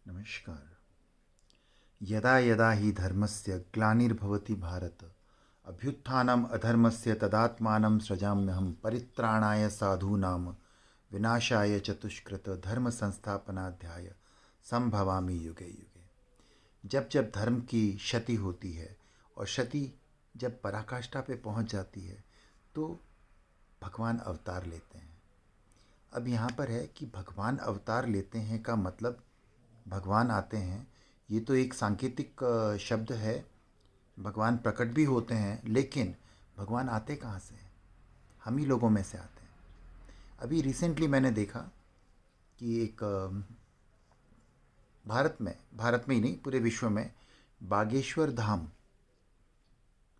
नमस्कार। यदा यदा हि धर्मस्य ग्लानिर्भवति भारत अभ्युत्थानम् अधर्मस्य तदात्मानं सृजाम्यहं परित्राणाय साधूनां विनाशाय चतुष्कृत धर्म संस्थापनाध्याय संभवामि युगे युगे। जब जब धर्म की क्षति होती है और क्षति जब पराकाष्ठा पे पहुंच जाती है तो भगवान अवतार लेते हैं। अब यहाँ पर है कि भगवान अवतार लेते हैं का मतलब भगवान आते हैं, ये तो एक सांकेतिक शब्द है। भगवान प्रकट भी होते हैं, लेकिन भगवान आते कहाँ से हैं? हम ही लोगों में से आते हैं। अभी रिसेंटली मैंने देखा कि एक भारत में ही नहीं, पूरे विश्व में बागेश्वर धाम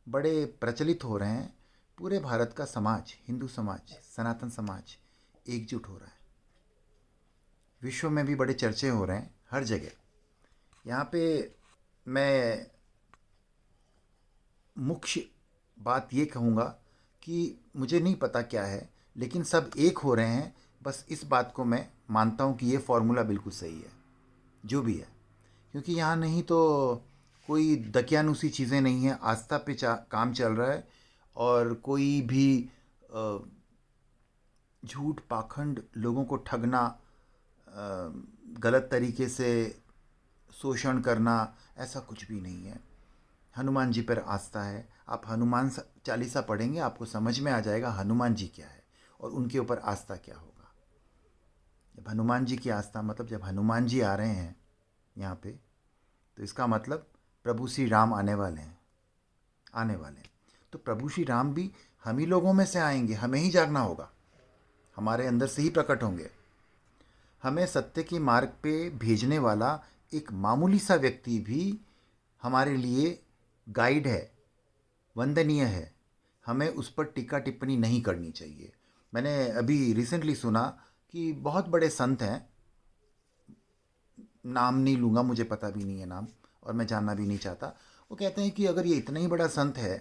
बड़े प्रचलित हो रहे हैं। पूरे भारत का समाज, हिंदू समाज, सनातन समाज एकजुट हो रहा है। विश्व में भी बड़े चर्चे हो रहे हैं हर जगह। यहाँ पे मैं मुख्य बात ये कहूँगा कि मुझे नहीं पता क्या है, लेकिन सब एक हो रहे हैं। बस इस बात को मैं मानता हूँ कि ये फॉर्मूला बिल्कुल सही है, जो भी है। क्योंकि यहाँ नहीं तो कोई दकियानुसी चीज़ें नहीं हैं, आस्था पे काम चल रहा है। और कोई भी झूठ पाखंड, लोगों को ठगना, गलत तरीके से शोषण करना, ऐसा कुछ भी नहीं है। हनुमान जी पर आस्था है। आप हनुमान चालीसा पढ़ेंगे, आपको समझ में आ जाएगा हनुमान जी क्या है और उनके ऊपर आस्था क्या होगा। जब हनुमान जी की आस्था, मतलब जब हनुमान जी आ रहे हैं यहाँ पे, तो इसका मतलब प्रभु श्री राम आने वाले हैं, आने वाले हैं। तो प्रभु श्री राम भी हम ही लोगों में से आएंगे, हमें ही जागना होगा, हमारे अंदर से ही प्रकट होंगे। हमें सत्य के मार्ग पे भेजने वाला एक मामूली सा व्यक्ति भी हमारे लिए गाइड है, वंदनीय है। हमें उस पर टीका टिप्पणी नहीं करनी चाहिए। मैंने अभी रिसेंटली सुना कि बहुत बड़े संत हैं, नाम नहीं लूँगा, मुझे पता भी नहीं है नाम, और मैं जानना भी नहीं चाहता। वो कहते हैं कि अगर ये इतना ही बड़ा संत है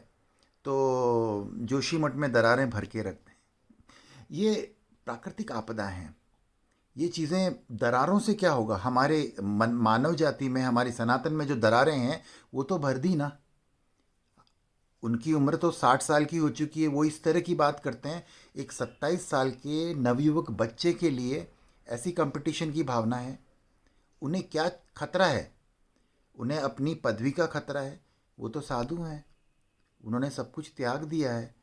तो जोशीमठ में दरारें भर के रख दें। ये प्राकृतिक आपदा हैं। ये चीज़ें, दरारों से क्या होगा? हमारे मानव जाति में, हमारी सनातन में जो दरारें हैं वो तो भर दी ना। उनकी उम्र तो 60 साल की हो चुकी है, वो इस तरह की बात करते हैं। एक 27 साल के नवयुवक बच्चे के लिए ऐसी कंपटीशन की भावना है। उन्हें क्या खतरा है? उन्हें अपनी पदवी का खतरा है। वो तो साधु हैं, उन्होंने सब कुछ त्याग दिया है।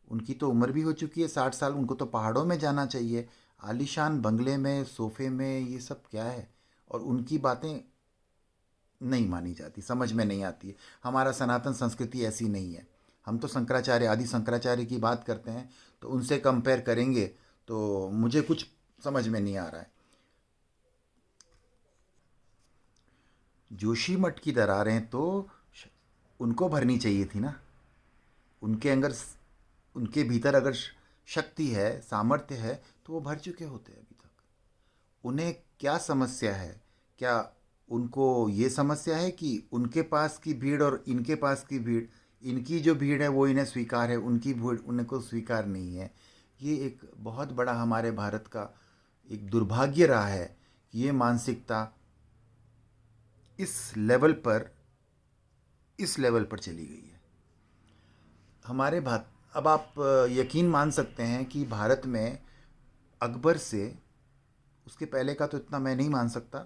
उनकी तो उम्र भी हो चुकी है 60 साल। उनको तो पहाड़ों में जाना चाहिए, आलीशान बंगले में, सोफे में। ये सब क्या है? और उनकी बातें नहीं मानी जाती, समझ में नहीं आती है। हमारा सनातन संस्कृति ऐसी नहीं है। हम तो शंकराचार्य, आदि शंकराचार्य की बात करते हैं, तो उनसे कंपेयर करेंगे तो मुझे कुछ समझ में नहीं आ रहा है। जोशीमठ की दरारें तो उनको भरनी चाहिए थी ना। उनके अंदर, उनके भीतर अगर शक्ति है, सामर्थ्य है, तो वो भर चुके होते अभी तक। उन्हें क्या समस्या है? क्या उनको ये समस्या है कि उनके पास की भीड़ और इनके पास की भीड़, इनकी जो भीड़ है वो इन्हें स्वीकार है, उनकी भीड़ उनको स्वीकार नहीं है? ये एक बहुत बड़ा हमारे भारत का एक दुर्भाग्य रहा है कि ये मानसिकता इस लेवल पर, इस लेवल पर चली गई है हमारे भारत। अब आप यकीन मान सकते हैं कि भारत में अकबर से, उसके पहले का तो इतना मैं नहीं मान सकता,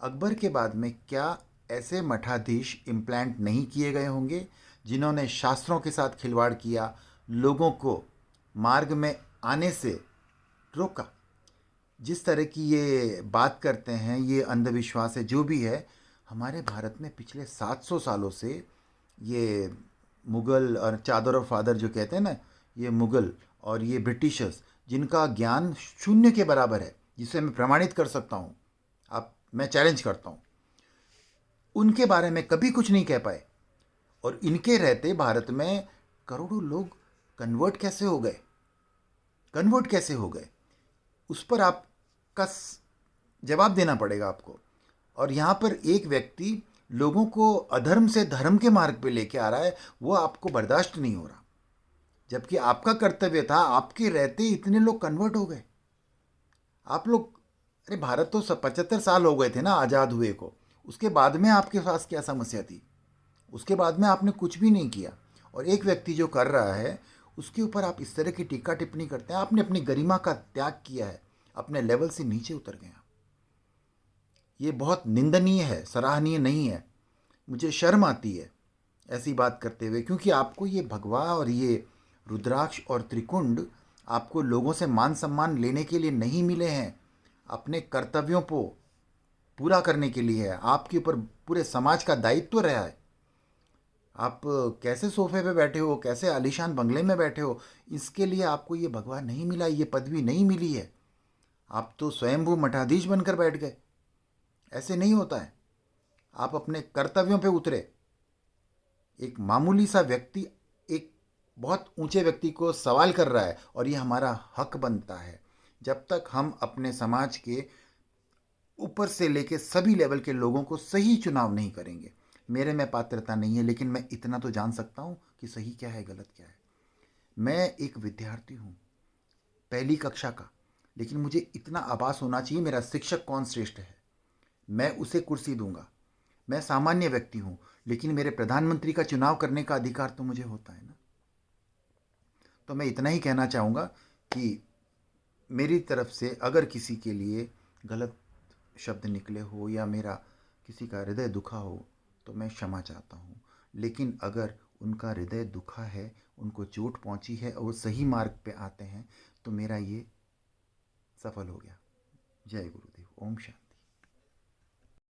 अकबर के बाद में क्या ऐसे मठाधीश इम्प्लांट नहीं किए गए होंगे जिन्होंने शास्त्रों के साथ खिलवाड़ किया, लोगों को मार्ग में आने से रोका? जिस तरह की ये बात करते हैं, ये अंधविश्वास है, जो भी है, हमारे भारत में पिछले 700 सालों से ये मुग़ल और चादर और फादर जो कहते हैं ना, ये मुग़ल और ये ब्रिटिशर्स, जिनका ज्ञान शून्य के बराबर है, जिसे मैं प्रमाणित कर सकता हूँ, आप, मैं चैलेंज करता हूँ, उनके बारे में कभी कुछ नहीं कह पाए। और इनके रहते भारत में करोड़ों लोग कन्वर्ट कैसे हो गए? कन्वर्ट कैसे हो गए? उस पर आपका जवाब देना पड़ेगा आपको। और यहाँ पर एक व्यक्ति लोगों को अधर्म से धर्म के मार्ग पे लेके आ रहा है, वो आपको बर्दाश्त नहीं हो रहा। जबकि आपका कर्तव्य था, आपके रहते इतने लोग कन्वर्ट हो गए। आप लोग अरे भारत तो 75 साल हो गए थे ना आज़ाद हुए को। उसके बाद में आपके पास क्या समस्या थी? उसके बाद में आपने कुछ भी नहीं किया। और एक व्यक्ति जो कर रहा है उसके ऊपर आप इस तरह की टीका टिप्पणी करते हैं। आपने अपनी गरिमा का त्याग किया है, अपने लेवल से नीचे उतर गए आप। ये बहुत निंदनीय है, सराहनीय नहीं है। मुझे शर्म आती है ऐसी बात करते हुए, क्योंकि आपको ये भगवा और ये रुद्राक्ष और त्रिकुंड आपको लोगों से मान सम्मान लेने के लिए नहीं मिले हैं, अपने कर्तव्यों को पूरा करने के लिए है। आपके ऊपर पूरे समाज का दायित्व रहा है। आप कैसे सोफे पे बैठे हो, कैसे आलीशान बंगले में बैठे हो, इसके लिए आपको ये भगवा नहीं मिला, ये पदवी नहीं मिली है। आप तो स्वयंभू मठाधीश बनकर बैठ गए। ऐसे नहीं होता है। आप अपने कर्तव्यों पे उतरे। एक मामूली सा व्यक्ति एक बहुत ऊंचे व्यक्ति को सवाल कर रहा है, और ये हमारा हक बनता है। जब तक हम अपने समाज के ऊपर से लेके सभी लेवल के लोगों को सही चुनाव नहीं करेंगे, मेरे में पात्रता नहीं है, लेकिन मैं इतना तो जान सकता हूँ कि सही क्या है, गलत क्या है। मैं एक विद्यार्थी हूँ, पहली कक्षा का, लेकिन मुझे इतना आभास होना चाहिए मेरा शिक्षक कौन श्रेष्ठ है, मैं उसे कुर्सी दूंगा। मैं सामान्य व्यक्ति हूँ, लेकिन मेरे प्रधानमंत्री का चुनाव करने का अधिकार तो मुझे होता है ना। तो मैं इतना ही कहना चाहूँगा कि मेरी तरफ से अगर किसी के लिए गलत शब्द निकले हो या मेरा किसी का हृदय दुखा हो तो मैं क्षमा चाहता हूँ। लेकिन अगर उनका हृदय दुखा है, उनको चोट पहुँची है और वो सही मार्ग पे आते हैं, तो मेरा ये सफल हो गया। जय गुरुदेव। ओम शांति।